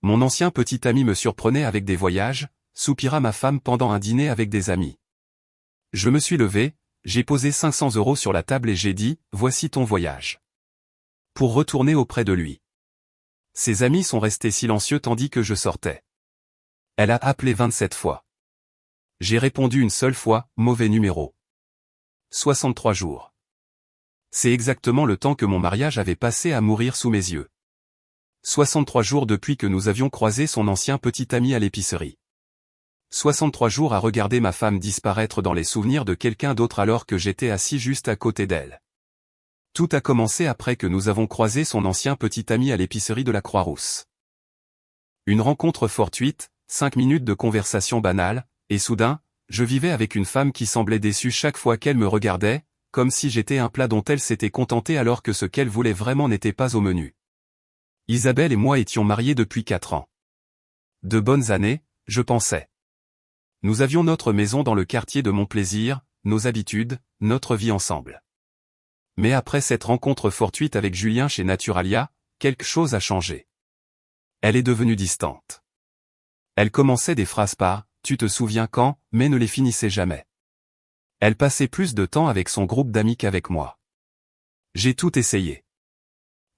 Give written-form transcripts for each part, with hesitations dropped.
Mon ancien petit ami me surprenait avec des voyages, soupira ma femme pendant un dîner avec des amis. Je me suis levé, j'ai posé 500 € sur la table et j'ai dit, voici ton voyage. Pour retourner auprès de lui. Ses amis sont restés silencieux tandis que je sortais. Elle a appelé 27 fois. J'ai répondu une seule fois, mauvais numéro. 63 jours. C'est exactement le temps que mon mariage avait passé à mourir sous mes yeux. 63 jours depuis que nous avions croisé son ancien petit ami à l'épicerie. 63 jours à regarder ma femme disparaître dans les souvenirs de quelqu'un d'autre alors que j'étais assis juste à côté d'elle. Tout a commencé après que nous avons croisé son ancien petit ami à l'épicerie de la Croix-Rousse. Une rencontre fortuite, 5 minutes de conversation banale, et soudain, je vivais avec une femme qui semblait déçue chaque fois qu'elle me regardait, comme si j'étais un plat dont elle s'était contentée alors que ce qu'elle voulait vraiment n'était pas au menu. Isabelle et moi étions mariés depuis 4 ans. De bonnes années, je pensais. Nous avions notre maison dans le quartier de Montplaisir, nos habitudes, notre vie ensemble. Mais après cette rencontre fortuite avec Julien chez Naturalia, quelque chose a changé. Elle est devenue distante. Elle commençait des phrases par « tu te souviens quand ?» mais ne les finissait jamais. Elle passait plus de temps avec son groupe d'amis qu'avec moi. J'ai tout essayé.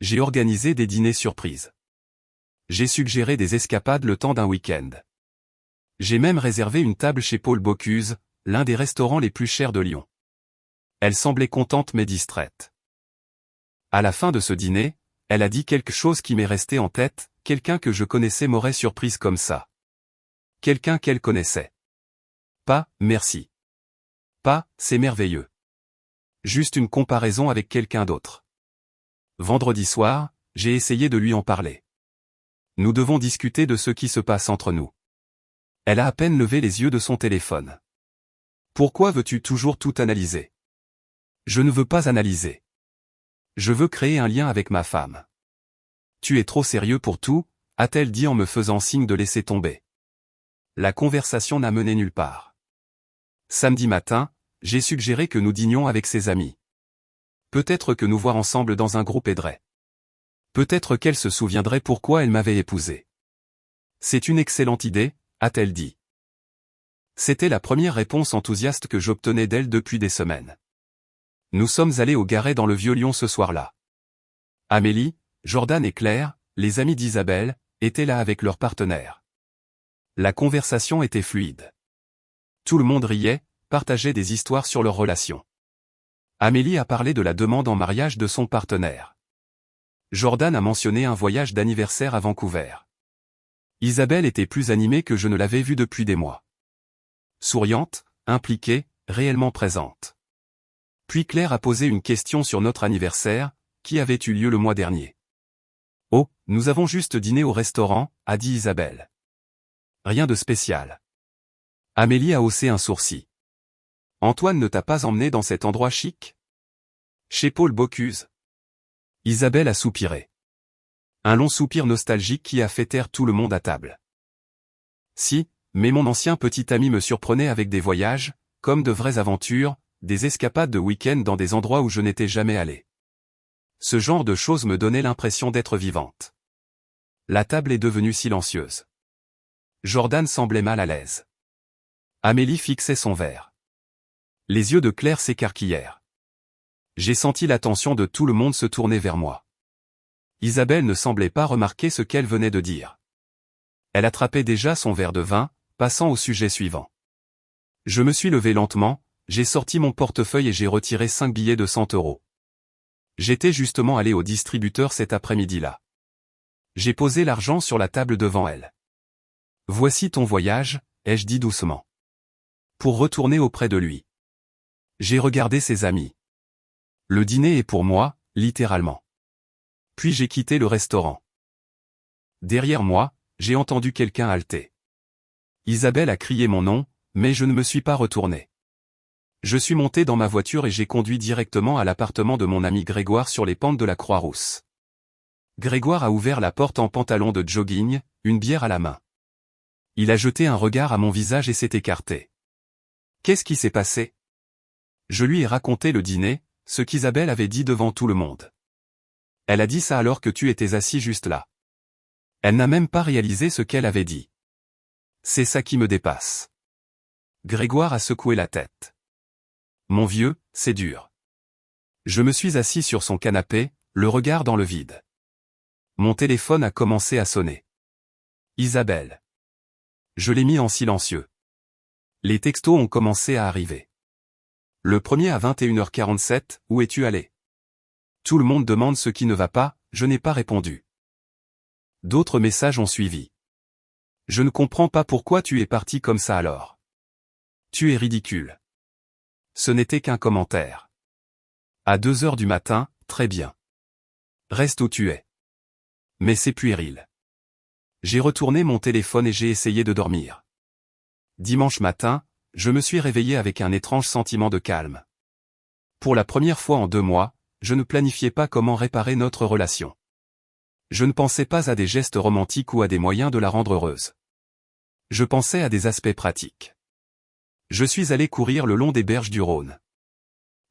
J'ai organisé des dîners surprises. J'ai suggéré des escapades le temps d'un week-end. J'ai même réservé une table chez Paul Bocuse, l'un des restaurants les plus chers de Lyon. Elle semblait contente mais distraite. À la fin de ce dîner, elle a dit quelque chose qui m'est resté en tête, quelqu'un que je connaissais m'aurait surprise comme ça. Quelqu'un qu'elle connaissait. Pas, merci. Pas, c'est merveilleux. Juste une comparaison avec quelqu'un d'autre. Vendredi soir, j'ai essayé de lui en parler. Nous devons discuter de ce qui se passe entre nous. Elle a à peine levé les yeux de son téléphone. Pourquoi veux-tu toujours tout analyser? Je ne veux pas analyser. Je veux créer un lien avec ma femme. Tu es trop sérieux pour tout, a-t-elle dit en me faisant signe de laisser tomber. La conversation n'a mené nulle part. Samedi matin, j'ai suggéré que nous dînions avec ses amis. Peut-être que nous voir ensemble dans un groupe aiderait. Peut-être qu'elle se souviendrait pourquoi elle m'avait épousé. C'est une excellente idée, a-t-elle dit. C'était la première réponse enthousiaste que j'obtenais d'elle depuis des semaines. Nous sommes allés au Garret dans le Vieux-Lyon ce soir-là. Amélie, Jordan et Claire, les amis d'Isabelle, étaient là avec leurs partenaires. La conversation était fluide. Tout le monde riait, partageait des histoires sur leur relation. Amélie a parlé de la demande en mariage de son partenaire. Jordan a mentionné un voyage d'anniversaire à Vancouver. Isabelle était plus animée que je ne l'avais vue depuis des mois. Souriante, impliquée, réellement présente. Puis Claire a posé une question sur notre anniversaire, qui avait eu lieu le mois dernier. « Oh, nous avons juste dîné au restaurant », a dit Isabelle. Rien de spécial. Amélie a haussé un sourcil. « Antoine ne t'a pas emmené dans cet endroit chic ? Chez Paul Bocuse ?» Isabelle a soupiré. Un long soupir nostalgique qui a fait taire tout le monde à table. « Si, mais mon ancien petit ami me surprenait avec des voyages, comme de vraies aventures, des escapades de week-end dans des endroits où je n'étais jamais allé. Ce genre de choses me donnait l'impression d'être vivante. » La table est devenue silencieuse. Jordan semblait mal à l'aise. Amélie fixait son verre. Les yeux de Claire s'écarquillèrent. J'ai senti l'attention de tout le monde se tourner vers moi. Isabelle ne semblait pas remarquer ce qu'elle venait de dire. Elle attrapait déjà son verre de vin, passant au sujet suivant. Je me suis levé lentement, j'ai sorti mon portefeuille et j'ai retiré 5 billets de 100 €. J'étais justement allé au distributeur cet après-midi-là. J'ai posé l'argent sur la table devant elle. « Voici ton voyage », ai-je dit doucement. Pour retourner auprès de lui. J'ai regardé ses amis. Le dîner est pour moi, littéralement. Puis j'ai quitté le restaurant. Derrière moi, j'ai entendu quelqu'un halter. Isabelle a crié mon nom, mais je ne me suis pas retourné. Je suis monté dans ma voiture et j'ai conduit directement à l'appartement de mon ami Grégoire sur les pentes de la Croix-Rousse. Grégoire a ouvert la porte en pantalon de jogging, une bière à la main. Il a jeté un regard à mon visage et s'est écarté. « Qu'est-ce qui s'est passé ?» Je lui ai raconté le dîner, ce qu'Isabelle avait dit devant tout le monde. Elle a dit ça alors que tu étais assis juste là. Elle n'a même pas réalisé ce qu'elle avait dit. C'est ça qui me dépasse. Grégoire a secoué la tête. Mon vieux, c'est dur. Je me suis assis sur son canapé, le regard dans le vide. Mon téléphone a commencé à sonner. Isabelle. Je l'ai mis en silencieux. Les textos ont commencé à arriver. Le premier à 21h47, où es-tu allé? Tout le monde demande ce qui ne va pas, je n'ai pas répondu. D'autres messages ont suivi. Je ne comprends pas pourquoi tu es parti comme ça alors. Tu es ridicule. Ce n'était qu'un commentaire. À 2h du matin, très bien. Reste où tu es. Mais c'est puéril. J'ai retourné mon téléphone et j'ai essayé de dormir. Dimanche matin, je me suis réveillé avec un étrange sentiment de calme. Pour la première fois en 2 mois, je ne planifiais pas comment réparer notre relation. Je ne pensais pas à des gestes romantiques ou à des moyens de la rendre heureuse. Je pensais à des aspects pratiques. Je suis allé courir le long des berges du Rhône.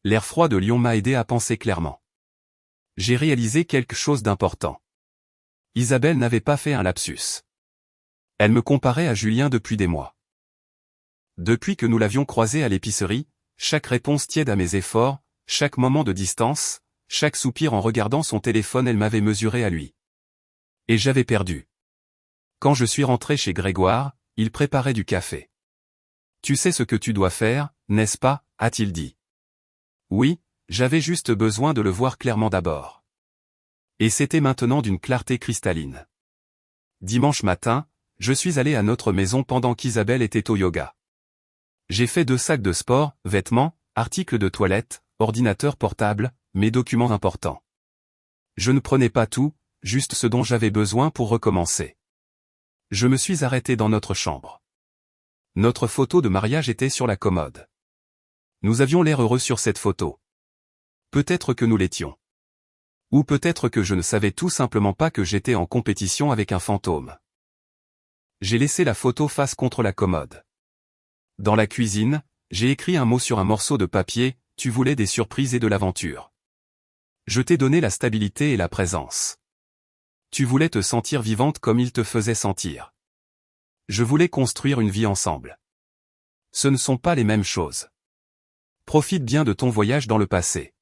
L'air froid de Lyon m'a aidé à penser clairement. J'ai réalisé quelque chose d'important. Isabelle n'avait pas fait un lapsus. Elle me comparait à Julien depuis des mois. Depuis que nous l'avions croisé à l'épicerie, chaque réponse tiède à mes efforts, chaque moment de distance, chaque soupir en regardant son téléphone, elle m'avait mesuré à lui. Et j'avais perdu. Quand je suis rentré chez Grégoire, il préparait du café. Tu sais ce que tu dois faire, n'est-ce pas, a-t-il dit. Oui, j'avais juste besoin de le voir clairement d'abord. Et c'était maintenant d'une clarté cristalline. Dimanche matin, je suis allé à notre maison pendant qu'Isabelle était au yoga. J'ai fait 2 sacs de sport, vêtements, articles de toilette, ordinateur portable, mes documents importants. Je ne prenais pas tout, juste ce dont j'avais besoin pour recommencer. Je me suis arrêté dans notre chambre. Notre photo de mariage était sur la commode. Nous avions l'air heureux sur cette photo. Peut-être que nous l'étions. Ou peut-être que je ne savais tout simplement pas que j'étais en compétition avec un fantôme. J'ai laissé la photo face contre la commode. Dans la cuisine, j'ai écrit un mot sur un morceau de papier, tu voulais des surprises et de l'aventure. Je t'ai donné la stabilité et la présence. Tu voulais te sentir vivante comme il te faisait sentir. Je voulais construire une vie ensemble. Ce ne sont pas les mêmes choses. Profite bien de ton voyage dans le passé.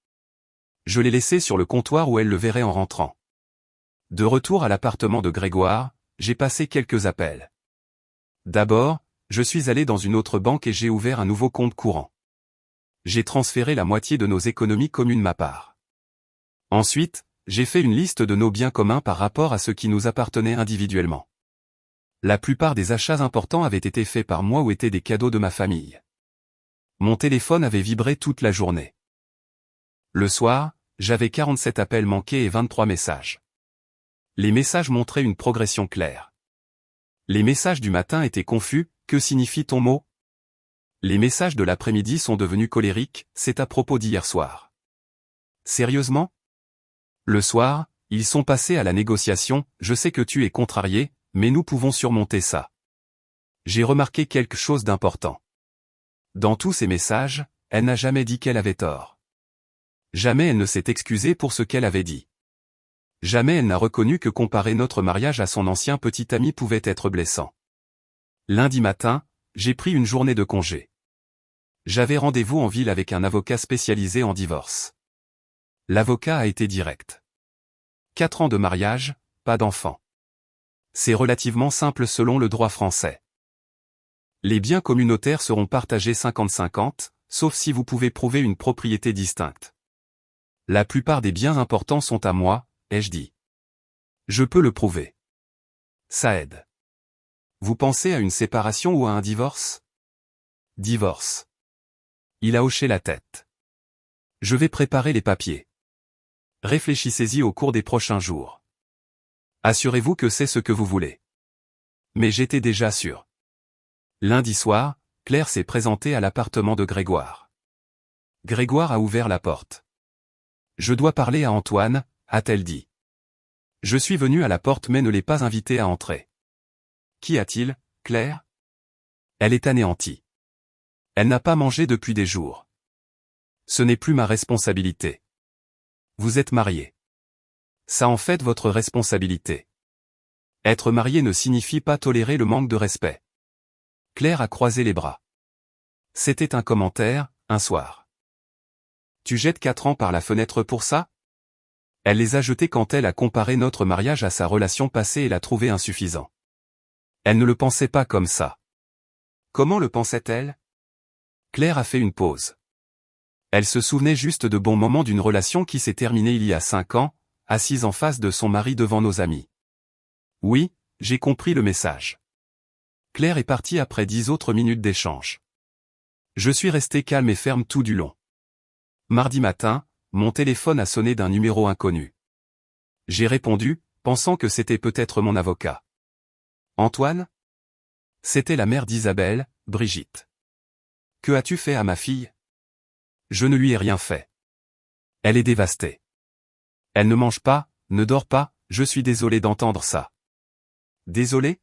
Je l'ai laissé sur le comptoir où elle le verrait en rentrant. De retour à l'appartement de Grégoire, j'ai passé quelques appels. D'abord, je suis allé dans une autre banque et j'ai ouvert un nouveau compte courant. J'ai transféré la moitié de nos économies communes ma part. Ensuite, j'ai fait une liste de nos biens communs par rapport à ce qui nous appartenait individuellement. La plupart des achats importants avaient été faits par moi ou étaient des cadeaux de ma famille. Mon téléphone avait vibré toute la journée. Le soir, j'avais 47 appels manqués et 23 messages. Les messages montraient une progression claire. Les messages du matin étaient confus, que signifie ton mot? Les messages de l'après-midi sont devenus colériques, c'est à propos d'hier soir. Sérieusement? Le soir, ils sont passés à la négociation, je sais que tu es contrarié, mais nous pouvons surmonter ça. J'ai remarqué quelque chose d'important. Dans tous ces messages, elle n'a jamais dit qu'elle avait tort. Jamais elle ne s'est excusée pour ce qu'elle avait dit. Jamais elle n'a reconnu que comparer notre mariage à son ancien petit ami pouvait être blessant. Lundi matin, j'ai pris une journée de congé. J'avais rendez-vous en ville avec un avocat spécialisé en divorce. L'avocat a été direct. 4 ans de mariage, pas d'enfant. C'est relativement simple selon le droit français. Les biens communautaires seront partagés 50-50, sauf si vous pouvez prouver une propriété distincte. La plupart des biens importants sont à moi, ai-je dit. Je peux le prouver. Ça aide. Vous pensez à une séparation ou à un divorce? Divorce. Il a hoché la tête. Je vais préparer les papiers. Réfléchissez-y au cours des prochains jours. Assurez-vous que c'est ce que vous voulez. Mais j'étais déjà sûr. Lundi soir, Claire s'est présentée à l'appartement de Grégoire. Grégoire a ouvert la porte. Je dois parler à Antoine, a-t-elle dit. Je suis venu à la porte mais ne l'ai pas invité à entrer. Qu'y a-t-il, Claire? Elle est anéantie. Elle n'a pas mangé depuis des jours. Ce n'est plus ma responsabilité. Vous êtes mariés. Ça en fait votre responsabilité. Être marié ne signifie pas tolérer le manque de respect. Claire a croisé les bras. C'était un commentaire, un soir. Tu jettes 4 ans par la fenêtre pour ça? Elle les a jetés quand elle a comparé notre mariage à sa relation passée et l'a trouvé insuffisant. Elle ne le pensait pas comme ça. Comment le pensait-elle? Claire a fait une pause. Elle se souvenait juste de bons moments d'une relation qui s'est terminée il y a 5 ans, assise en face de son mari devant nos amis. Oui, j'ai compris le message. Claire est partie après 10 autres minutes d'échange. Je suis resté calme et ferme tout du long. Mardi matin, mon téléphone a sonné d'un numéro inconnu. J'ai répondu, pensant que c'était peut-être mon avocat. Antoine? C'était la mère d'Isabelle, Brigitte. Que as-tu fait à ma fille? Je ne lui ai rien fait. Elle est dévastée. Elle ne mange pas, ne dort pas, je suis désolé d'entendre ça. Désolé?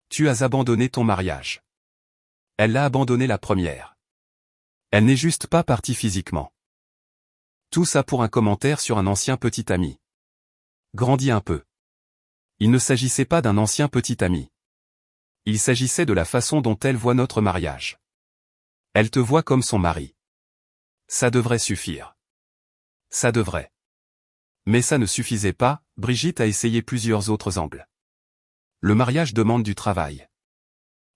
Tu as abandonné ton mariage. Elle l'a abandonné la première. Elle n'est juste pas partie physiquement. Tout ça pour un commentaire sur un ancien petit ami. Grandis un peu. Il ne s'agissait pas d'un ancien petit ami. Il s'agissait de la façon dont elle voit notre mariage. Elle te voit comme son mari. Ça devrait suffire. Ça devrait. Mais ça ne suffisait pas, Brigitte a essayé plusieurs autres angles. Le mariage demande du travail.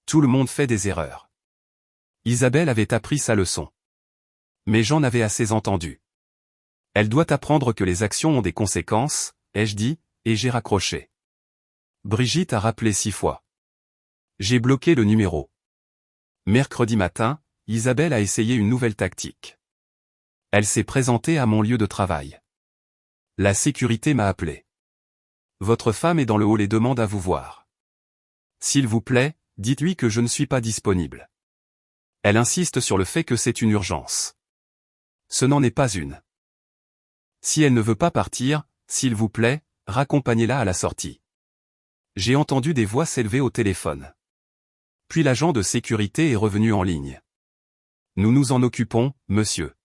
Tout le monde fait des erreurs. Isabelle avait appris sa leçon. Mais j'en avais assez entendu. Elle doit apprendre que les actions ont des conséquences, ai-je dit, et j'ai raccroché. Brigitte a rappelé 6 fois. J'ai bloqué le numéro. Mercredi matin, Isabelle a essayé une nouvelle tactique. Elle s'est présentée à mon lieu de travail. La sécurité m'a appelé. Votre femme est dans le hall et demande à vous voir. S'il vous plaît, dites-lui que je ne suis pas disponible. Elle insiste sur le fait que c'est une urgence. Ce n'en est pas une. Si elle ne veut pas partir, s'il vous plaît, raccompagnez-la à la sortie. J'ai entendu des voix s'élever au téléphone. Puis l'agent de sécurité est revenu en ligne. Nous nous en occupons, monsieur.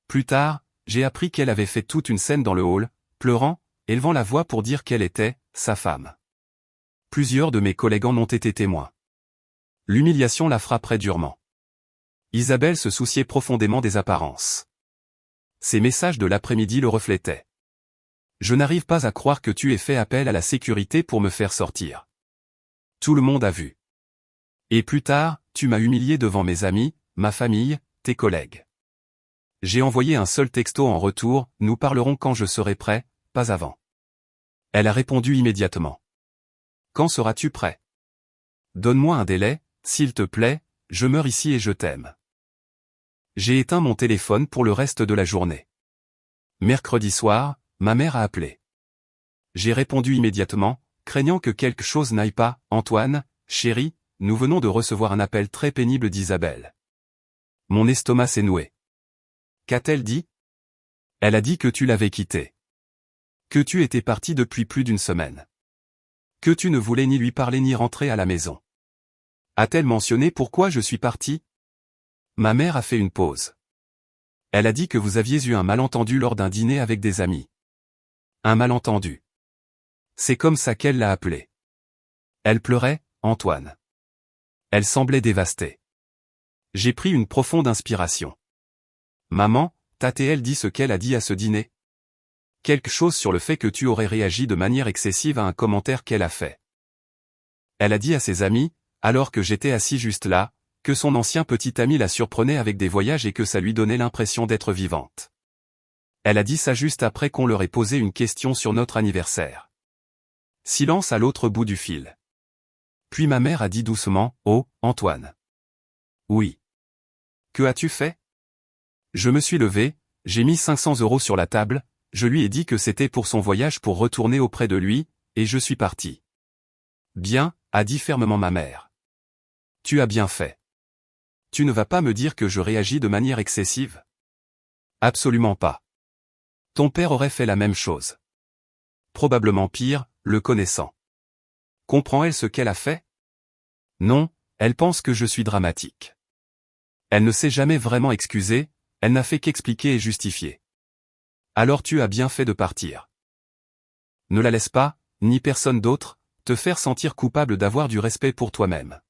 Plus tard, j'ai appris qu'elle avait fait toute une scène dans le hall, pleurant, élevant la voix pour dire qu'elle était sa femme. Plusieurs de mes collègues en ont été témoins. L'humiliation la frapperait durement. Isabelle se souciait profondément des apparences. Ses messages de l'après-midi le reflétaient. Je n'arrive pas à croire que tu aies fait appel à la sécurité pour me faire sortir. Tout le monde a vu. Et plus tard, tu m'as humilié devant mes amis, ma famille, tes collègues. J'ai envoyé un seul texto en retour, nous parlerons quand je serai prêt, pas avant. Elle a répondu immédiatement. Quand seras-tu prêt? Donne-moi un délai, s'il te plaît, je meurs ici et je t'aime. J'ai éteint mon téléphone pour le reste de la journée. Mercredi soir, ma mère a appelé. J'ai répondu immédiatement, craignant que quelque chose n'aille pas. Antoine, chéri, nous venons de recevoir un appel très pénible d'Isabelle. Mon estomac s'est noué. Qu'a-t-elle dit? Elle a dit que tu l'avais quittée. Que tu étais parti depuis plus d'une semaine. Que tu ne voulais ni lui parler ni rentrer à la maison. A-t-elle mentionné pourquoi je suis parti? Ma mère a fait une pause. Elle a dit que vous aviez eu un malentendu lors d'un dîner avec des amis. Un malentendu. C'est comme ça qu'elle l'a appelé. Elle pleurait, Antoine. Elle semblait dévastée. J'ai pris une profonde inspiration. Maman, t'a-t-elle dit ce qu'elle a dit à ce dîner? Quelque chose sur le fait que tu aurais réagi de manière excessive à un commentaire qu'elle a fait. Elle a dit à ses amis, alors que j'étais assis juste là, que son ancien petit ami la surprenait avec des voyages et que ça lui donnait l'impression d'être vivante. Elle a dit ça juste après qu'on leur ait posé une question sur notre anniversaire. Silence à l'autre bout du fil. Puis ma mère a dit doucement, oh, Antoine. Oui. Que as-tu fait? Je me suis levé, j'ai mis 500 € sur la table, je lui ai dit que c'était pour son voyage pour retourner auprès de lui, et je suis parti. Bien, a dit fermement ma mère. Tu as bien fait. Tu ne vas pas me dire que je réagis de manière excessive? Absolument pas. Ton père aurait fait la même chose. Probablement pire, le connaissant. Comprend-elle ce qu'elle a fait? Non, elle pense que je suis dramatique. Elle ne s'est jamais vraiment excusée, elle n'a fait qu'expliquer et justifier. Alors tu as bien fait de partir. Ne la laisse pas, ni personne d'autre, Te faire sentir coupable d'avoir du respect pour toi-même.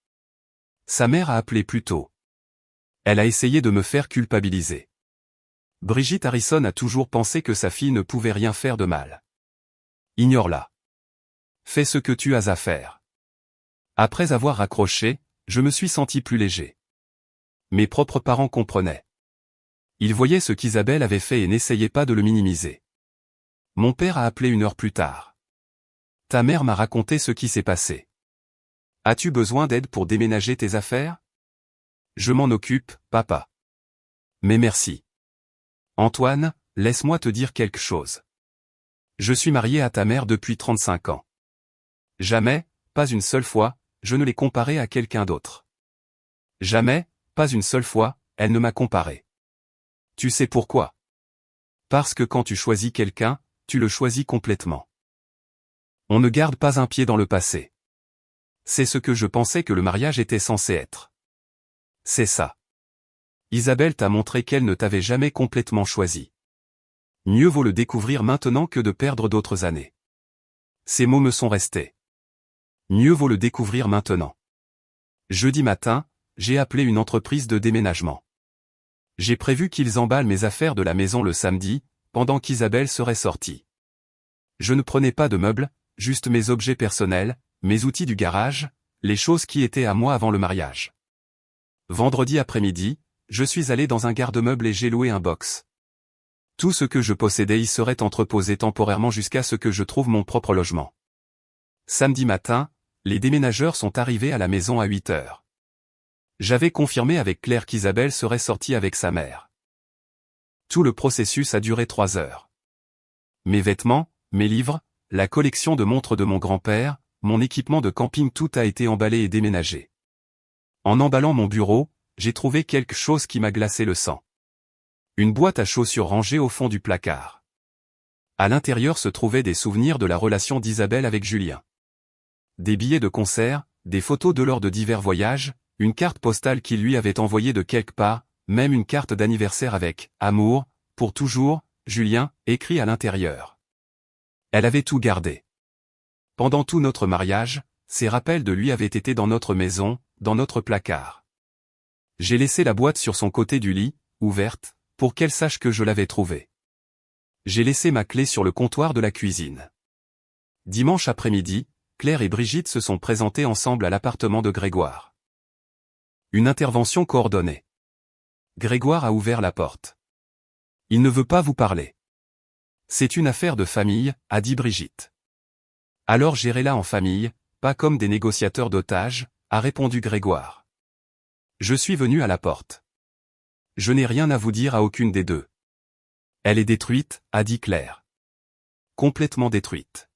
Sa mère a appelé plus tôt. Elle a essayé de me faire culpabiliser. Brigitte Harrison a toujours pensé que sa fille ne pouvait rien faire de mal. Ignore-la. Fais ce que tu as à faire. Après avoir raccroché, je me suis senti plus léger. Mes propres parents comprenaient. Ils voyaient ce qu'Isabelle avait fait et n'essayaient pas de le minimiser. Mon père a appelé 1 heure plus tard. Ta mère m'a raconté ce qui s'est passé. As-tu besoin d'aide pour déménager tes affaires? Je m'en occupe, papa. Mais merci. Antoine, laisse-moi te dire quelque chose. Je suis marié à ta mère depuis 35 ans. Jamais, pas une seule fois, je ne l'ai comparée à quelqu'un d'autre. Jamais, pas une seule fois, elle ne m'a comparé. Tu sais pourquoi? Parce que quand tu choisis quelqu'un, tu le choisis complètement. On ne garde pas un pied dans le passé. C'est ce que je pensais que le mariage était censé être. C'est ça. Isabelle t'a montré qu'elle ne t'avait jamais complètement choisi. Mieux vaut le découvrir maintenant que de perdre d'autres années. Ces mots me sont restés. Mieux vaut le découvrir maintenant. Jeudi matin, j'ai appelé une entreprise de déménagement. J'ai prévu qu'ils emballent mes affaires de la maison le samedi, pendant qu'Isabelle serait sortie. Je ne prenais pas de meubles, juste mes objets personnels, mes outils du garage, les choses qui étaient à moi avant le mariage. Vendredi après-midi, je suis allé dans un garde-meubles et j'ai loué un box. Tout ce que je possédais y serait entreposé temporairement jusqu'à ce que je trouve mon propre logement. Samedi matin, les déménageurs sont arrivés à la maison à 8 heures. J'avais confirmé avec Claire qu'Isabelle serait sortie avec sa mère. Tout le processus a duré 3 heures. Mes vêtements, mes livres, la collection de montres de mon grand-père, mon équipement de camping, tout a été emballé et déménagé. En emballant mon bureau, j'ai trouvé quelque chose qui m'a glacé le sang. Une boîte à chaussures rangée au fond du placard. À l'intérieur se trouvaient des souvenirs de la relation d'Isabelle avec Julien. Des billets de concert, des photos de lors de divers voyages, une carte postale qu'il lui avait envoyée de quelque part, même une carte d'anniversaire avec « Amour, pour toujours, Julien » écrit à l'intérieur. Elle avait tout gardé. Pendant tout notre mariage, ces rappels de lui avaient été dans notre maison, dans notre placard. J'ai laissé la boîte sur son côté du lit, ouverte, pour qu'elle sache que je l'avais trouvée. J'ai laissé ma clé sur le comptoir de la cuisine. Dimanche après-midi, Claire et Brigitte se sont présentées ensemble à l'appartement de Grégoire. Une intervention coordonnée. Grégoire a ouvert la porte. Il ne veut pas vous parler. C'est une affaire de famille, a dit Brigitte. Alors gérez-la en famille, pas comme des négociateurs d'otages, a répondu Grégoire. Je suis venu à la porte. Je n'ai rien à vous dire à aucune des deux. Elle est détruite, a dit Claire. Complètement détruite.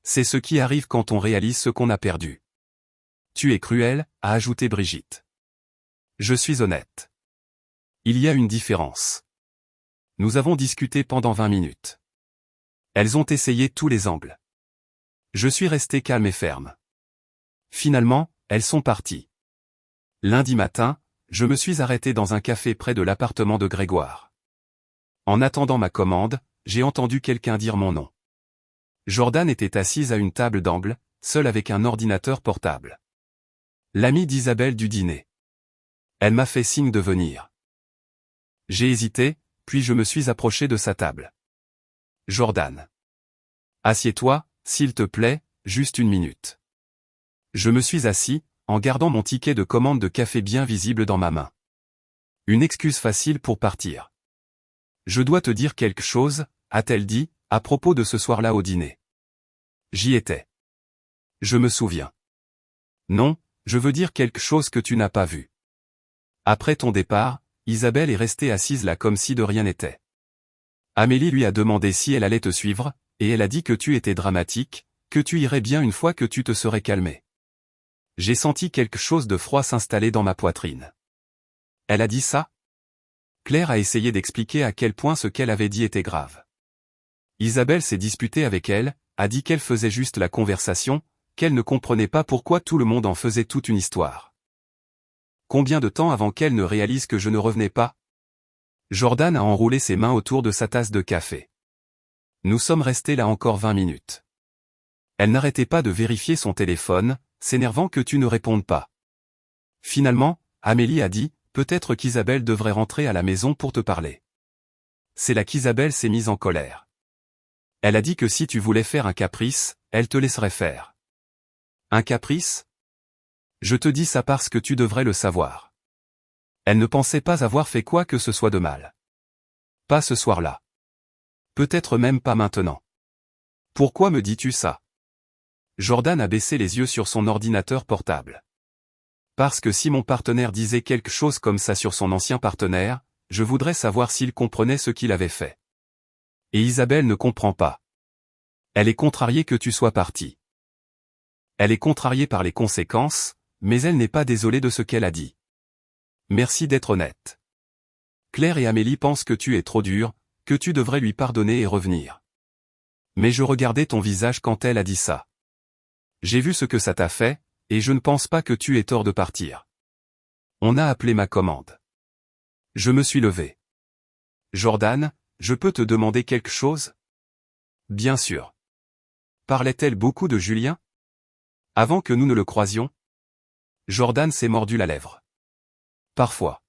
C'est ce qui arrive quand on réalise ce qu'on a perdu. Tu es cruel, a ajouté Brigitte. Je suis honnête. Il y a une différence. Nous avons discuté pendant 20 minutes. Elles ont essayé tous les angles. Je suis resté calme et ferme. Finalement, elles sont parties. Lundi matin, je me suis arrêté dans un café près de l'appartement de Grégoire. En attendant ma commande, j'ai entendu quelqu'un dire mon nom. Jordan était assise à une table d'angle, seule avec un ordinateur portable. L'amie d'Isabelle du dîner. Elle m'a fait signe de venir. J'ai hésité, puis je me suis approché de sa table. Jordan. Assieds-toi, s'il te plaît, juste 1 minute. Je me suis assis, en gardant mon ticket de commande de café bien visible dans ma main. Une excuse facile pour partir. Je dois te dire quelque chose, a-t-elle dit, à propos de ce soir-là au dîner. J'y étais. Je me souviens. Non, je veux dire quelque chose que tu n'as pas vu. Après ton départ, Isabelle est restée assise là comme si de rien n'était. Amélie lui a demandé si elle allait te suivre, et elle a dit que tu étais dramatique, que tu irais bien une fois que tu te serais calmé. J'ai senti quelque chose de froid s'installer dans ma poitrine. Elle a dit ça? Claire a essayé d'expliquer à quel point ce qu'elle avait dit était grave. Isabelle s'est disputée avec elle, a dit qu'elle faisait juste la conversation, qu'elle ne comprenait pas pourquoi tout le monde en faisait toute une histoire. Combien de temps avant qu'elle ne réalise que je ne revenais pas? Jordan a enroulé ses mains autour de sa tasse de café. Nous sommes restés là encore 20 minutes. Elle n'arrêtait pas de vérifier son téléphone, s'énervant que tu ne répondes pas. Finalement, Amélie a dit, peut-être qu'Isabelle devrait rentrer à la maison pour te parler. C'est là qu'Isabelle s'est mise en colère. Elle a dit que si tu voulais faire un caprice, elle te laisserait faire. Un caprice? Je te dis ça parce que tu devrais le savoir. Elle ne pensait pas avoir fait quoi que ce soit de mal. Pas ce soir-là. Peut-être même pas maintenant. Pourquoi me dis-tu ça? Jordan a baissé les yeux sur son ordinateur portable. Parce que si mon partenaire disait quelque chose comme ça sur son ancien partenaire, je voudrais savoir s'il comprenait ce qu'il avait fait. Et Isabelle ne comprend pas. Elle est contrariée que tu sois parti. Elle est contrariée par les conséquences, mais elle n'est pas désolée de ce qu'elle a dit. Merci d'être honnête. Claire et Amélie pensent que tu es trop dur, que tu devrais lui pardonner et revenir. Mais je regardais ton visage quand elle a dit ça. J'ai vu ce que ça t'a fait, et je ne pense pas que tu aies tort de partir. On a appelé ma commande. Je me suis levé. Jordan, je peux te demander quelque chose? Bien sûr. Parlait-elle beaucoup de Julien? Avant que nous ne le croisions? Jordan s'est mordu la lèvre. Parfois.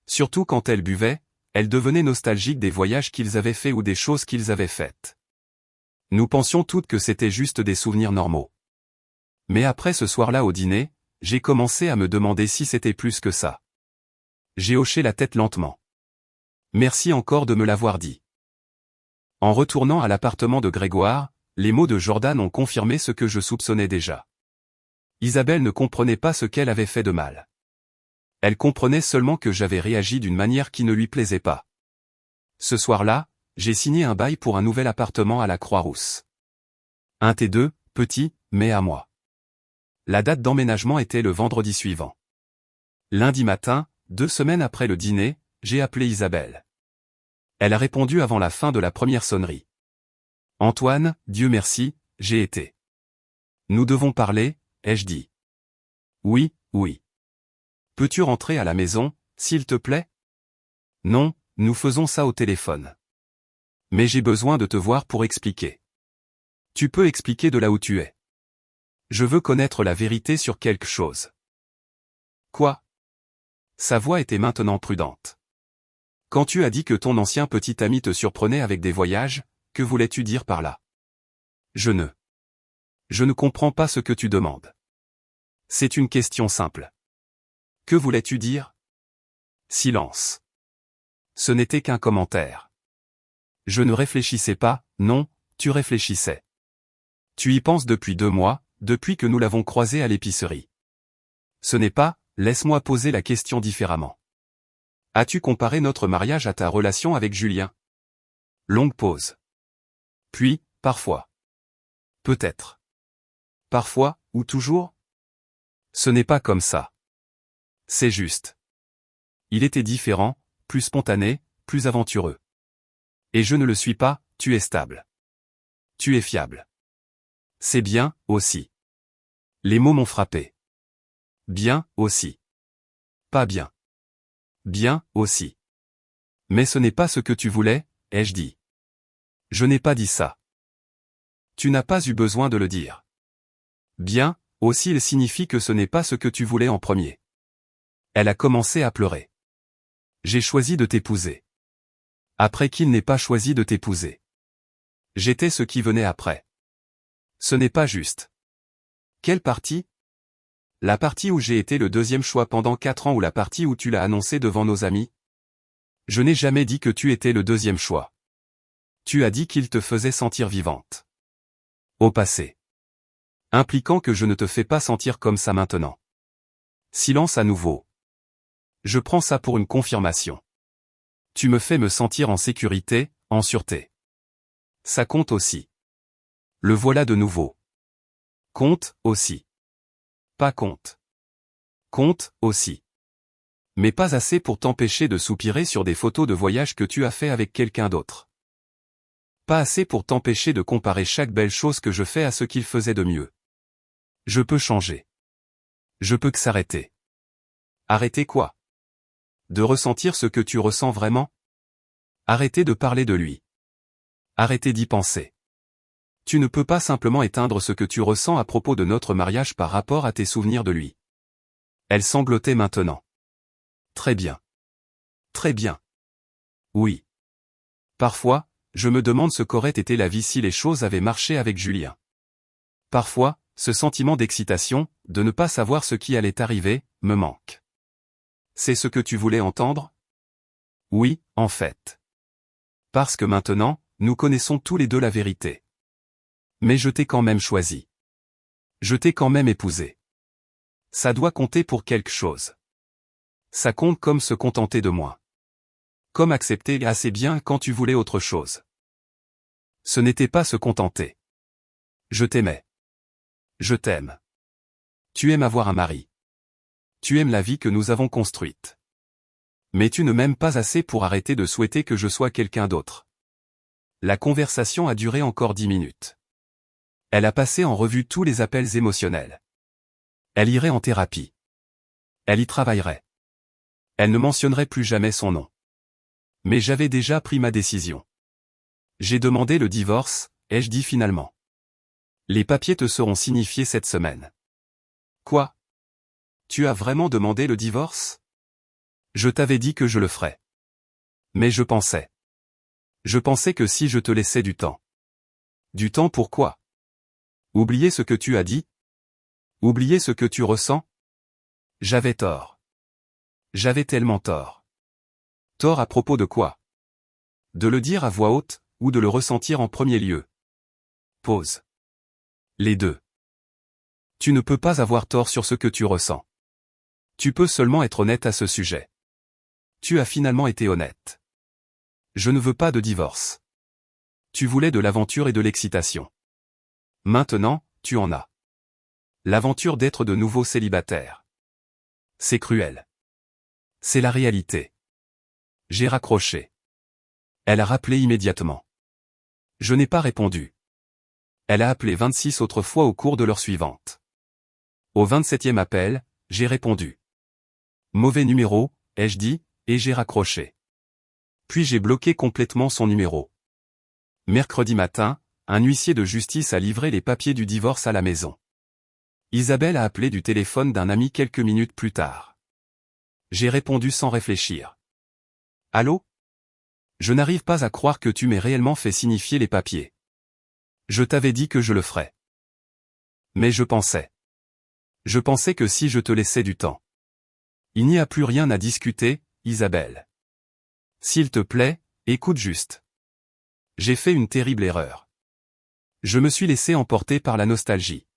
Surtout quand elle buvait, elle devenait nostalgique des voyages qu'ils avaient faits ou des choses qu'ils avaient faites. Nous pensions toutes que c'était juste des souvenirs normaux. Mais après ce soir-là au dîner, j'ai commencé à me demander si c'était plus que ça. J'ai hoché la tête lentement. Merci encore de me l'avoir dit. En retournant à l'appartement de Grégoire, les mots de Jordan ont confirmé ce que je soupçonnais déjà. Isabelle ne comprenait pas ce qu'elle avait fait de mal. Elle comprenait seulement que j'avais réagi d'une manière qui ne lui plaisait pas. Ce soir-là, j'ai signé un bail pour un nouvel appartement à la Croix-Rousse. Un T2, petit, mais à moi. La date d'emménagement était le vendredi suivant. Lundi matin, 2 semaines après le dîner, j'ai appelé Isabelle. Elle a répondu avant la fin de la première sonnerie. Antoine, Dieu merci, j'ai été. Nous devons parler, ai-je dit. Oui, oui. Peux-tu rentrer à la maison, s'il te plaît? Non, nous faisons ça au téléphone. Mais j'ai besoin de te voir pour expliquer. Tu peux expliquer de là où tu es. Je veux connaître la vérité sur quelque chose. Quoi? Sa voix était maintenant prudente. Quand tu as dit que ton ancien petit ami te surprenait avec des voyages, que voulais-tu dire par là? Je ne comprends pas ce que tu demandes. C'est une question simple. Que voulais-tu dire? Silence. Ce n'était qu'un commentaire. Je ne réfléchissais pas, non, tu réfléchissais. Tu y penses depuis 2 mois, depuis que nous l'avons croisé à l'épicerie. Ce n'est pas, laisse-moi poser la question différemment. As-tu comparé notre mariage à ta relation avec Julien? Longue pause. Puis, parfois. Peut-être. Parfois, ou toujours? Ce n'est pas comme ça. C'est juste. Il était différent, plus spontané, plus aventureux. Et je ne le suis pas, tu es stable. Tu es fiable. C'est bien, aussi. Les mots m'ont frappé. Bien, aussi. Pas bien. Bien, aussi. Mais ce n'est pas ce que tu voulais, ai-je dit. Je n'ai pas dit ça. Tu n'as pas eu besoin de le dire. Bien, aussi il signifie que ce n'est pas ce que tu voulais en premier. Elle a commencé à pleurer. J'ai choisi de t'épouser. Après qu'il n'ait pas choisi de t'épouser. J'étais ce qui venait après. Ce n'est pas juste. Quelle partie? La partie où j'ai été le deuxième choix pendant 4 ans ou la partie où tu l'as annoncé devant nos amis? Je n'ai jamais dit que tu étais le deuxième choix. Tu as dit qu'il te faisait sentir vivante. Au passé. Impliquant que je ne te fais pas sentir comme ça maintenant. Silence à nouveau. Je prends ça pour une confirmation. Tu me fais me sentir en sécurité, en sûreté. Ça compte aussi. Le voilà de nouveau. Compte, aussi. Pas compte. Compte, aussi. Mais pas assez pour t'empêcher de soupirer sur des photos de voyage que tu as fait avec quelqu'un d'autre. Pas assez pour t'empêcher de comparer chaque belle chose que je fais à ce qu'il faisait de mieux. Je peux changer. Je peux que s'arrêter. Arrêter quoi? De ressentir ce que tu ressens vraiment? Arrêter de parler de lui. Arrêter d'y penser. Tu ne peux pas simplement éteindre ce que tu ressens à propos de notre mariage par rapport à tes souvenirs de lui. Elle sanglotait maintenant. Très bien. Très bien. Oui. Parfois, je me demande ce qu'aurait été la vie si les choses avaient marché avec Julien. Parfois, ce sentiment d'excitation, de ne pas savoir ce qui allait arriver, me manque. C'est ce que tu voulais entendre? Oui, en fait. Parce que maintenant, nous connaissons tous les deux la vérité. Mais je t'ai quand même choisi. Je t'ai quand même épousé. Ça doit compter pour quelque chose. Ça compte comme se contenter de moi. Comme accepter assez bien quand tu voulais autre chose. Ce n'était pas se contenter. Je t'aimais. Je t'aime. Tu aimes avoir un mari. Tu aimes la vie que nous avons construite. Mais tu ne m'aimes pas assez pour arrêter de souhaiter que je sois quelqu'un d'autre. La conversation a duré encore 10 minutes. Elle a passé en revue tous les appels émotionnels. Elle irait en thérapie. Elle y travaillerait. Elle ne mentionnerait plus jamais son nom. Mais j'avais déjà pris ma décision. J'ai demandé le divorce, ai-je dit finalement. Les papiers te seront signifiés cette semaine. Quoi? Tu as vraiment demandé le divorce? Je t'avais dit que je le ferais. Mais je pensais. Je pensais que si je te laissais du temps. Du temps pour quoi? Oublier ce que tu as dit? Oublier ce que tu ressens? J'avais tort. J'avais tellement tort. Tort à propos de quoi? De le dire à voix haute, ou de le ressentir en premier lieu? Pause. Les deux. Tu ne peux pas avoir tort sur ce que tu ressens. Tu peux seulement être honnête à ce sujet. Tu as finalement été honnête. Je ne veux pas de divorce. Tu voulais de l'aventure et de l'excitation. Maintenant, tu en as. L'aventure d'être de nouveau célibataire. C'est cruel. C'est la réalité. J'ai raccroché. Elle a rappelé immédiatement. Je n'ai pas répondu. Elle a appelé 26 autres fois au cours de l'heure suivante. Au 27e appel, j'ai répondu. Mauvais numéro, ai-je dit, et j'ai raccroché. Puis j'ai bloqué complètement son numéro. Mercredi matin, un huissier de justice a livré les papiers du divorce à la maison. Isabelle a appelé du téléphone d'un ami quelques minutes plus tard. J'ai répondu sans réfléchir. Allô? Je n'arrive pas à croire que tu m'aies réellement fait signifier les papiers. Je t'avais dit que je le ferais. Mais je pensais. Je pensais que si je te laissais du temps. Il n'y a plus rien à discuter, Isabelle. S'il te plaît, écoute juste. J'ai fait une terrible erreur. Je me suis laissé emporter par la nostalgie.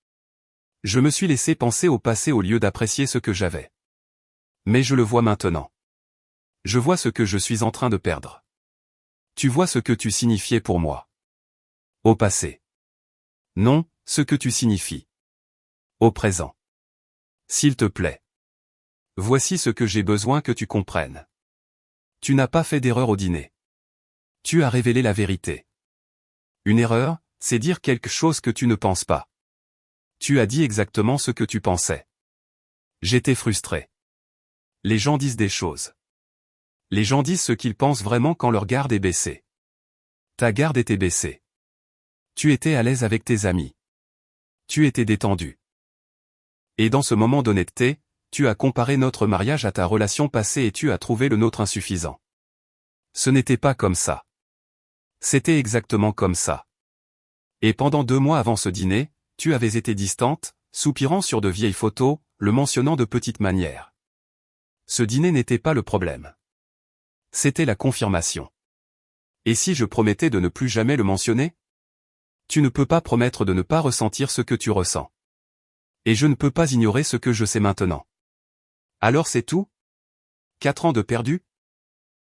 Je me suis laissé penser au passé au lieu d'apprécier ce que j'avais. Mais je le vois maintenant. Je vois ce que je suis en train de perdre. Tu vois ce que tu signifiais pour moi. Au passé. Non, ce que tu signifies. Au présent. S'il te plaît. Voici ce que j'ai besoin que tu comprennes. Tu n'as pas fait d'erreur au dîner. Tu as révélé la vérité. Une erreur, c'est dire quelque chose que tu ne penses pas. Tu as dit exactement ce que tu pensais. J'étais frustré. Les gens disent des choses. Les gens disent ce qu'ils pensent vraiment quand leur garde est baissée. Ta garde était baissée. Tu étais à l'aise avec tes amis. Tu étais détendu. Et dans ce moment d'honnêteté, tu as comparé notre mariage à ta relation passée et tu as trouvé le nôtre insuffisant. Ce n'était pas comme ça. C'était exactement comme ça. Et pendant 2 mois avant ce dîner, tu avais été distante, soupirant sur de vieilles photos, le mentionnant de petites manières. Ce dîner n'était pas le problème. C'était la confirmation. Et si je promettais de ne plus jamais le mentionner? Tu ne peux pas promettre de ne pas ressentir ce que tu ressens. Et je ne peux pas ignorer ce que je sais maintenant. Alors c'est tout? 4 ans de perdu?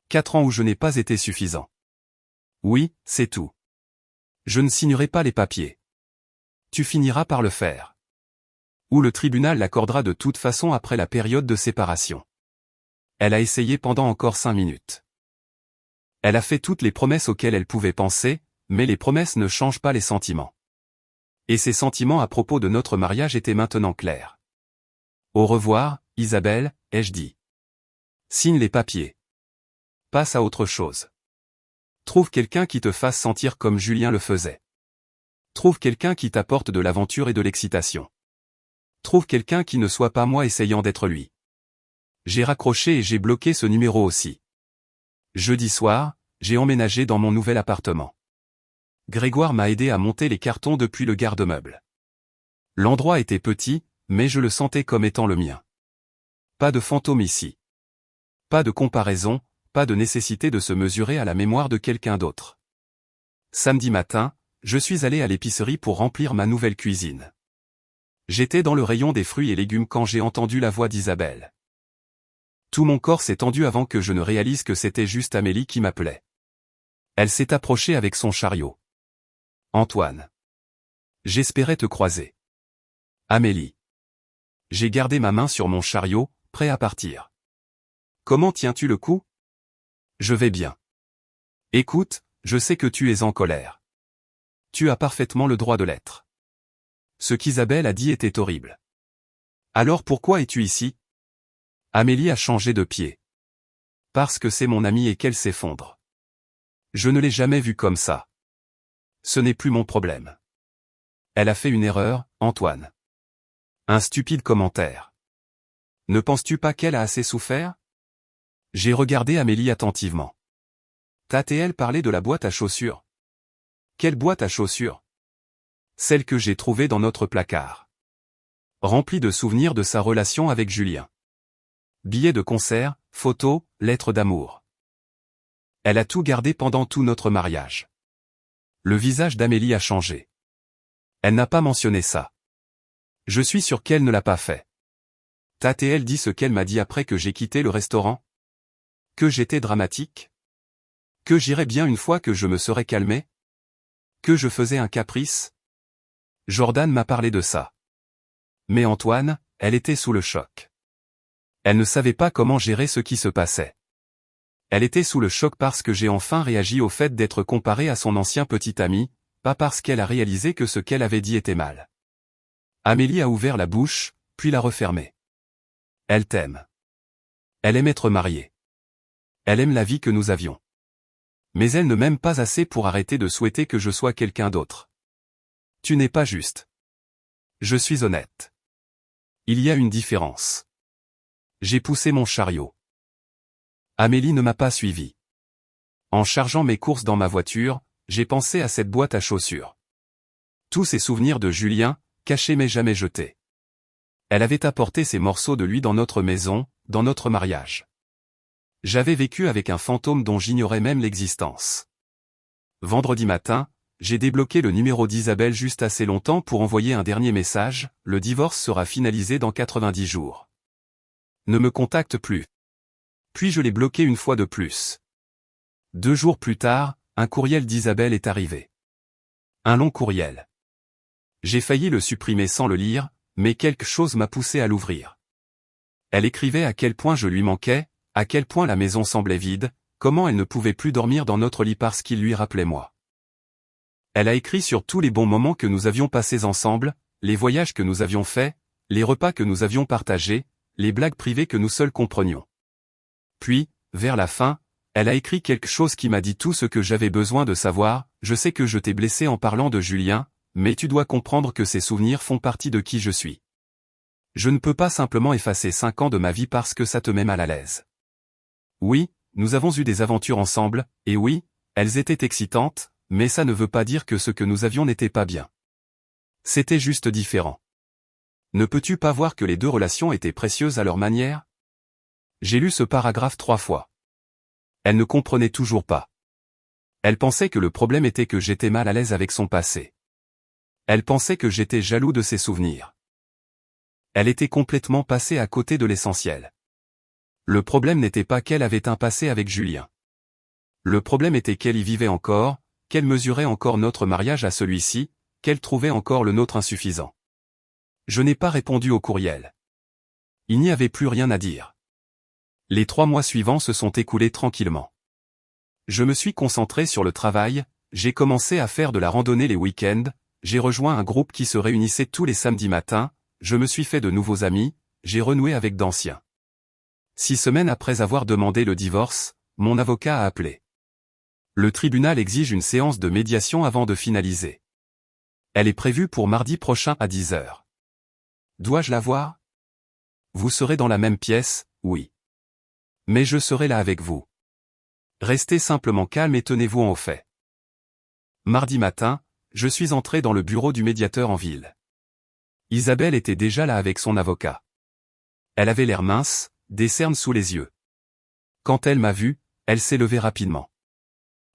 4 ans où je n'ai pas été suffisant. Oui, c'est tout. Je ne signerai pas les papiers. Tu finiras par le faire. Ou le tribunal l'accordera de toute façon après la période de séparation. Elle a essayé pendant encore 5 minutes. Elle a fait toutes les promesses auxquelles elle pouvait penser, mais les promesses ne changent pas les sentiments. Et ses sentiments à propos de notre mariage étaient maintenant clairs. Au revoir, Isabelle, ai-je dit. Signe les papiers. Passe à autre chose. Trouve quelqu'un qui te fasse sentir comme Julien le faisait. Trouve quelqu'un qui t'apporte de l'aventure et de l'excitation. Trouve quelqu'un qui ne soit pas moi essayant d'être lui. J'ai raccroché et j'ai bloqué ce numéro aussi. Jeudi soir, j'ai emménagé dans mon nouvel appartement. Grégoire m'a aidé à monter les cartons depuis le garde-meubles. L'endroit était petit, mais je le sentais comme étant le mien. Pas de fantôme ici. Pas de comparaison, pas de nécessité de se mesurer à la mémoire de quelqu'un d'autre. Samedi matin, je suis allé à l'épicerie pour remplir ma nouvelle cuisine. J'étais dans le rayon des fruits et légumes quand j'ai entendu la voix d'Isabelle. Tout mon corps s'est tendu avant que je ne réalise que c'était juste Amélie qui m'appelait. Elle s'est approchée avec son chariot. Antoine. J'espérais te croiser. Amélie. J'ai gardé ma main sur mon chariot, prêt à partir. Comment tiens-tu le coup? Je vais bien. Écoute, je sais que tu es en colère. Tu as parfaitement le droit de l'être. Ce qu'Isabelle a dit était horrible. Alors pourquoi es-tu ici? Amélie a changé de pied. Parce que c'est mon amie et qu'elle s'effondre. Je ne l'ai jamais vue comme ça. Ce n'est plus mon problème. Elle a fait une erreur, Antoine. Un stupide commentaire. Ne penses-tu pas qu'elle a assez souffert? J'ai regardé Amélie attentivement. T'a-t-elle parlé de la boîte à chaussures? Quelle boîte à chaussures? Celle que j'ai trouvée dans notre placard. Remplie de souvenirs de sa relation avec Julien. Billets de concert, photos, lettres d'amour. Elle a tout gardé pendant tout notre mariage. Le visage d'Amélie a changé. Elle n'a pas mentionné ça. Je suis sûr qu'elle ne l'a pas fait. T'a-t-elle dit ce qu'elle m'a dit après que j'ai quitté le restaurant? Que j'étais dramatique? Que j'irais bien une fois que je me serais calmé? Que je faisais un caprice? Jordan m'a parlé de ça. Mais Antoine, elle était sous le choc. Elle ne savait pas comment gérer ce qui se passait. Elle était sous le choc parce que j'ai enfin réagi au fait d'être comparé à son ancien petit ami, pas parce qu'elle a réalisé que ce qu'elle avait dit était mal. Amélie a ouvert la bouche, puis l'a refermée. Elle t'aime. Elle aime être mariée. Elle aime la vie que nous avions. Mais elle ne m'aime pas assez pour arrêter de souhaiter que je sois quelqu'un d'autre. Tu n'es pas juste. Je suis honnête. Il y a une différence. J'ai poussé mon chariot. Amélie ne m'a pas suivi. En chargeant mes courses dans ma voiture, j'ai pensé à cette boîte à chaussures. Tous ces souvenirs de Julien, cachés mais jamais jetés. Elle avait apporté ces morceaux de lui dans notre maison, dans notre mariage. J'avais vécu avec un fantôme dont j'ignorais même l'existence. Vendredi matin, j'ai débloqué le numéro d'Isabelle juste assez longtemps pour envoyer un dernier message, le divorce sera finalisé dans 90 jours. Ne me contacte plus. Puis je l'ai bloqué une fois de plus. 2 jours plus tard, un courriel d'Isabelle est arrivé. Un long courriel. J'ai failli le supprimer sans le lire, mais quelque chose m'a poussé à l'ouvrir. Elle écrivait à quel point je lui manquais, à quel point la maison semblait vide, comment elle ne pouvait plus dormir dans notre lit parce qu'il lui rappelait moi. Elle a écrit sur tous les bons moments que nous avions passés ensemble, les voyages que nous avions faits, les repas que nous avions partagés, les blagues privées que nous seuls comprenions. Puis, vers la fin, elle a écrit quelque chose qui m'a dit tout ce que j'avais besoin de savoir, je sais que je t'ai blessé en parlant de Julien, mais tu dois comprendre que ces souvenirs font partie de qui je suis. Je ne peux pas simplement effacer 5 ans de ma vie parce que ça te met mal à l'aise. Oui, nous avons eu des aventures ensemble, et oui, elles étaient excitantes, mais ça ne veut pas dire que ce que nous avions n'était pas bien. C'était juste différent. Ne peux-tu pas voir que les 2 relations étaient précieuses à leur manière? J'ai lu ce paragraphe 3 fois. Elle ne comprenait toujours pas. Elle pensait que le problème était que j'étais mal à l'aise avec son passé. Elle pensait que j'étais jaloux de ses souvenirs. Elle était complètement passée à côté de l'essentiel. Le problème n'était pas qu'elle avait un passé avec Julien. Le problème était qu'elle y vivait encore, qu'elle mesurait encore notre mariage à celui-ci, qu'elle trouvait encore le nôtre insuffisant. Je n'ai pas répondu au courriel. Il n'y avait plus rien à dire. Les 3 mois suivants se sont écoulés tranquillement. Je me suis concentré sur le travail, j'ai commencé à faire de la randonnée les week-ends, j'ai rejoint un groupe qui se réunissait tous les samedis matins, je me suis fait de nouveaux amis, j'ai renoué avec d'anciens. 6 semaines après avoir demandé le divorce, mon avocat a appelé. Le tribunal exige une séance de médiation avant de finaliser. Elle est prévue pour mardi prochain à 10 heures. Dois-je la voir? Vous serez dans la même pièce, oui. Mais je serai là avec vous. Restez simplement calme et tenez-vous au fait. Mardi matin, je suis entré dans le bureau du médiateur en ville. Isabelle était déjà là avec son avocat. Elle avait l'air mince, des cernes sous les yeux. Quand elle m'a vu, elle s'est levée rapidement.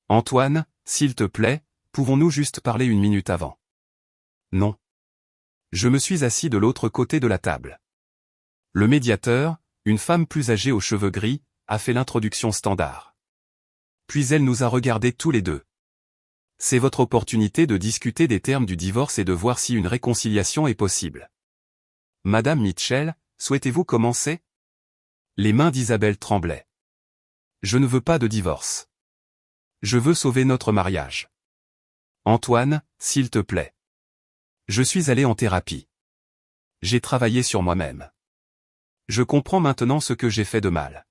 Antoine, s'il te plaît, pouvons-nous juste parler une minute avant? Non. Je me suis assis de l'autre côté de la table. Le médiateur, une femme plus âgée aux cheveux gris, a fait l'introduction standard. Puis elle nous a regardés tous les deux. C'est votre opportunité de discuter des termes du divorce et de voir si une réconciliation est possible. Madame Mitchell, souhaitez-vous commencer? Les mains d'Isabelle tremblaient. Je ne veux pas de divorce. Je veux sauver notre mariage. Antoine, s'il te plaît. Je suis allé en thérapie. J'ai travaillé sur moi-même. Je comprends maintenant ce que j'ai fait de mal.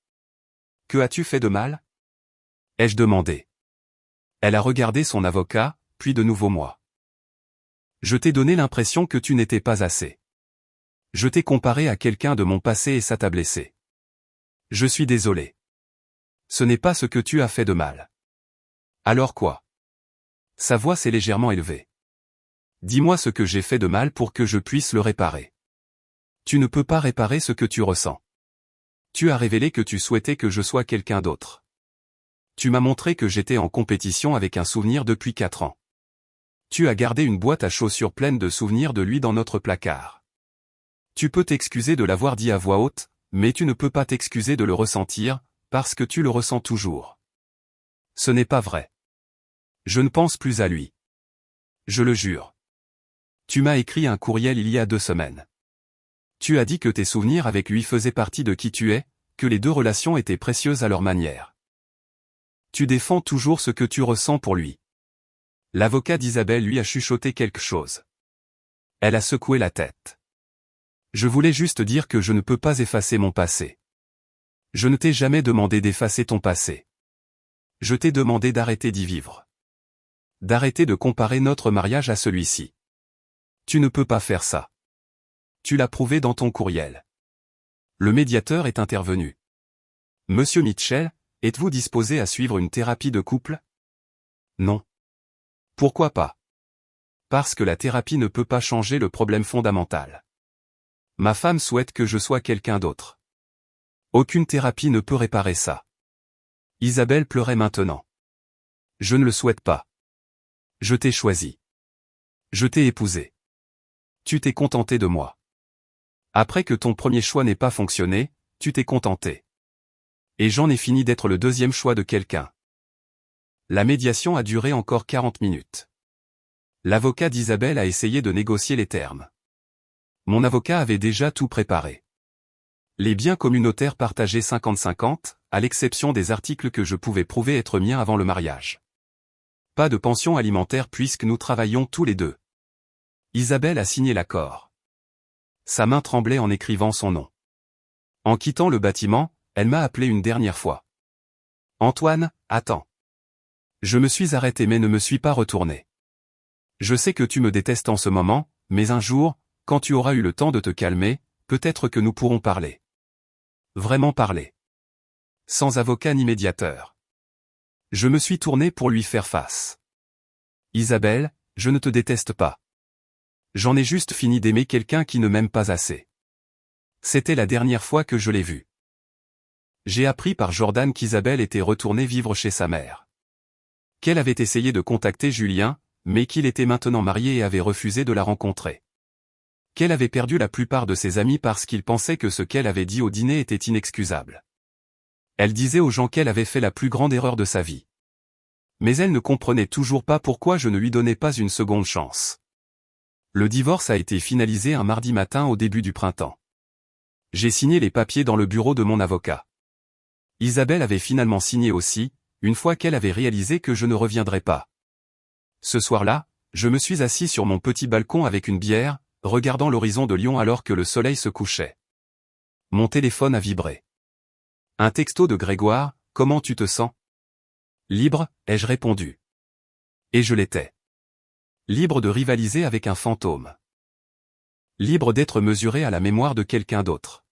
Que as-tu fait de mal? Ai-je demandé. Elle a regardé son avocat, puis de nouveau moi. Je t'ai donné l'impression que tu n'étais pas assez. Je t'ai comparé à quelqu'un de mon passé et ça t'a blessé. Je suis désolé. Ce n'est pas ce que tu as fait de mal. Alors quoi? Sa voix s'est légèrement élevée. Dis-moi ce que j'ai fait de mal pour que je puisse le réparer. Tu ne peux pas réparer ce que tu ressens. Tu as révélé que tu souhaitais que je sois quelqu'un d'autre. Tu m'as montré que j'étais en compétition avec un souvenir depuis 4 ans. Tu as gardé une boîte à chaussures pleine de souvenirs de lui dans notre placard. Tu peux t'excuser de l'avoir dit à voix haute, mais tu ne peux pas t'excuser de le ressentir, parce que tu le ressens toujours. Ce n'est pas vrai. Je ne pense plus à lui. Je le jure. Tu m'as écrit un courriel il y a 2 semaines. Tu as dit que tes souvenirs avec lui faisaient partie de qui tu es, que les 2 relations étaient précieuses à leur manière. Tu défends toujours ce que tu ressens pour lui. L'avocat d'Isabelle lui a chuchoté quelque chose. Elle a secoué la tête. Je voulais juste dire que je ne peux pas effacer mon passé. Je ne t'ai jamais demandé d'effacer ton passé. Je t'ai demandé d'arrêter d'y vivre. D'arrêter de comparer notre mariage à celui-ci. Tu ne peux pas faire ça. Tu l'as prouvé dans ton courriel. Le médiateur est intervenu. Monsieur Mitchell, êtes-vous disposé à suivre une thérapie de couple? Non. Pourquoi pas? Parce que la thérapie ne peut pas changer le problème fondamental. Ma femme souhaite que je sois quelqu'un d'autre. Aucune thérapie ne peut réparer ça. Isabelle pleurait maintenant. Je ne le souhaite pas. Je t'ai choisi. Je t'ai épousé. Tu t'es contenté de moi. Après que ton premier choix n'ait pas fonctionné, tu t'es contenté. Et j'en ai fini d'être le 2e choix de quelqu'un. La médiation a duré encore 40 minutes. L'avocat d'Isabelle a essayé de négocier les termes. Mon avocat avait déjà tout préparé. Les biens communautaires partagés 50-50, à l'exception des articles que je pouvais prouver être miens avant le mariage. Pas de pension alimentaire puisque nous travaillions tous les 2. Isabelle a signé l'accord. Sa main tremblait en écrivant son nom. En quittant le bâtiment, elle m'a appelé une dernière fois. Antoine, attends. Je me suis arrêté mais ne me suis pas retourné. Je sais que tu me détestes en ce moment, mais un jour, quand tu auras eu le temps de te calmer, peut-être que nous pourrons parler. Vraiment parler. Sans avocat ni médiateur. Je me suis tourné pour lui faire face. Isabelle, je ne te déteste pas. J'en ai juste fini d'aimer quelqu'un qui ne m'aime pas assez. C'était la dernière fois que je l'ai vu. J'ai appris par Jordan qu'Isabelle était retournée vivre chez sa mère. Qu'elle avait essayé de contacter Julien, mais qu'il était maintenant marié et avait refusé de la rencontrer. Qu'elle avait perdu la plupart de ses amis parce qu'ils pensaient que ce qu'elle avait dit au dîner était inexcusable. Elle disait aux gens qu'elle avait fait la plus grande erreur de sa vie. Mais elle ne comprenait toujours pas pourquoi je ne lui donnais pas une seconde chance. Le divorce a été finalisé un mardi matin au début du printemps. J'ai signé les papiers dans le bureau de mon avocat. Isabelle avait finalement signé aussi, une fois qu'elle avait réalisé que je ne reviendrais pas. Ce soir-là, je me suis assis sur mon petit balcon avec une bière, regardant l'horizon de Lyon alors que le soleil se couchait. Mon téléphone a vibré. Un texto de Grégoire, comment tu te sens? Libre, ai-je répondu. Et je l'étais. Libre de rivaliser avec un fantôme. Libre d'être mesuré à la mémoire de quelqu'un d'autre.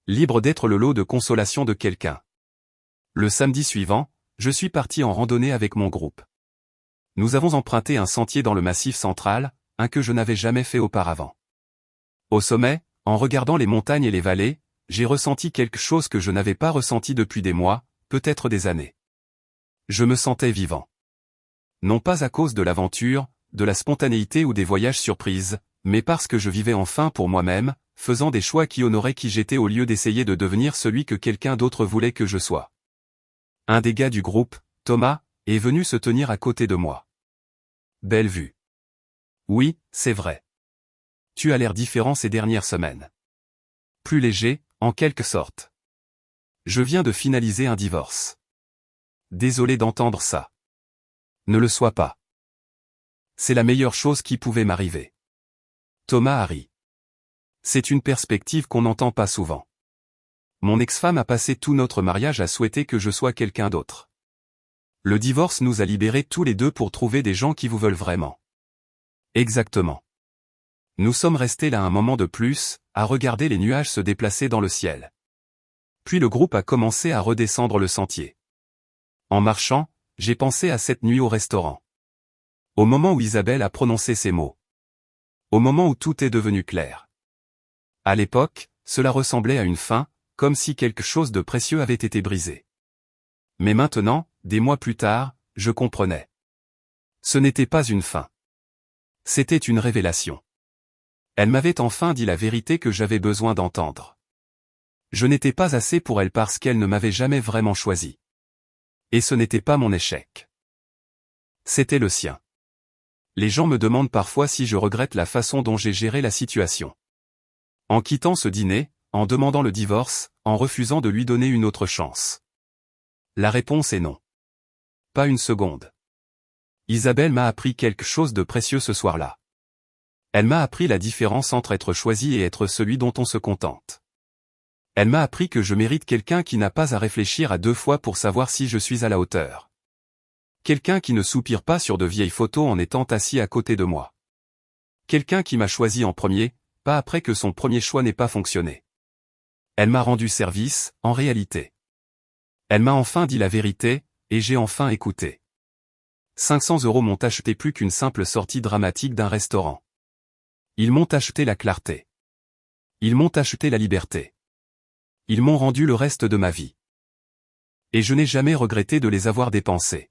Libre d'être le lot de consolation de quelqu'un. Le samedi suivant, je suis parti en randonnée avec mon groupe. Nous avons emprunté un sentier dans le Massif central, un que je n'avais jamais fait auparavant. Au sommet, en regardant les montagnes et les vallées, j'ai ressenti quelque chose que je n'avais pas ressenti depuis des mois, peut-être des années. Je me sentais vivant. Non pas à cause de l'aventure, de la spontanéité ou des voyages surprises, mais parce que je vivais enfin pour moi-même, faisant des choix qui honoraient qui j'étais au lieu d'essayer de devenir celui que quelqu'un d'autre voulait que je sois. Un des gars du groupe, Thomas, est venu se tenir à côté de moi. Belle vue. Oui, c'est vrai. Tu as l'air différent ces dernières semaines. Plus léger, en quelque sorte. Je viens de finaliser un divorce. Désolé d'entendre ça. Ne le sois pas. C'est la meilleure chose qui pouvait m'arriver. Thomas a ri. C'est une perspective qu'on n'entend pas souvent. Mon ex-femme a passé tout notre mariage à souhaiter que je sois quelqu'un d'autre. Le divorce nous a libérés tous les deux pour trouver des gens qui vous veulent vraiment. Exactement. Nous sommes restés là un moment de plus, à regarder les nuages se déplacer dans le ciel. Puis le groupe a commencé à redescendre le sentier. En marchant, j'ai pensé à cette nuit au restaurant. Au moment où Isabelle a prononcé ces mots. Au moment où tout est devenu clair. À l'époque, cela ressemblait à une fin, comme si quelque chose de précieux avait été brisé. Mais maintenant, des mois plus tard, je comprenais. Ce n'était pas une fin. C'était une révélation. Elle m'avait enfin dit la vérité que j'avais besoin d'entendre. Je n'étais pas assez pour elle parce qu'elle ne m'avait jamais vraiment choisi. Et ce n'était pas mon échec. C'était le sien. Les gens me demandent parfois si je regrette la façon dont j'ai géré la situation. En quittant ce dîner, en demandant le divorce, en refusant de lui donner une autre chance. La réponse est non. Pas une seconde. Isabelle m'a appris quelque chose de précieux ce soir-là. Elle m'a appris la différence entre être choisi et être celui dont on se contente. Elle m'a appris que je mérite quelqu'un qui n'a pas à réfléchir à deux fois pour savoir si je suis à la hauteur. Quelqu'un qui ne soupire pas sur de vieilles photos en étant assis à côté de moi. Quelqu'un qui m'a choisi en premier, pas après que son premier choix n'ait pas fonctionné. Elle m'a rendu service, en réalité. Elle m'a enfin dit la vérité, et j'ai enfin écouté. 500 € m'ont acheté plus qu'une simple sortie dramatique d'un restaurant. Ils m'ont acheté la clarté. Ils m'ont acheté la liberté. Ils m'ont rendu le reste de ma vie. Et je n'ai jamais regretté de les avoir dépensés.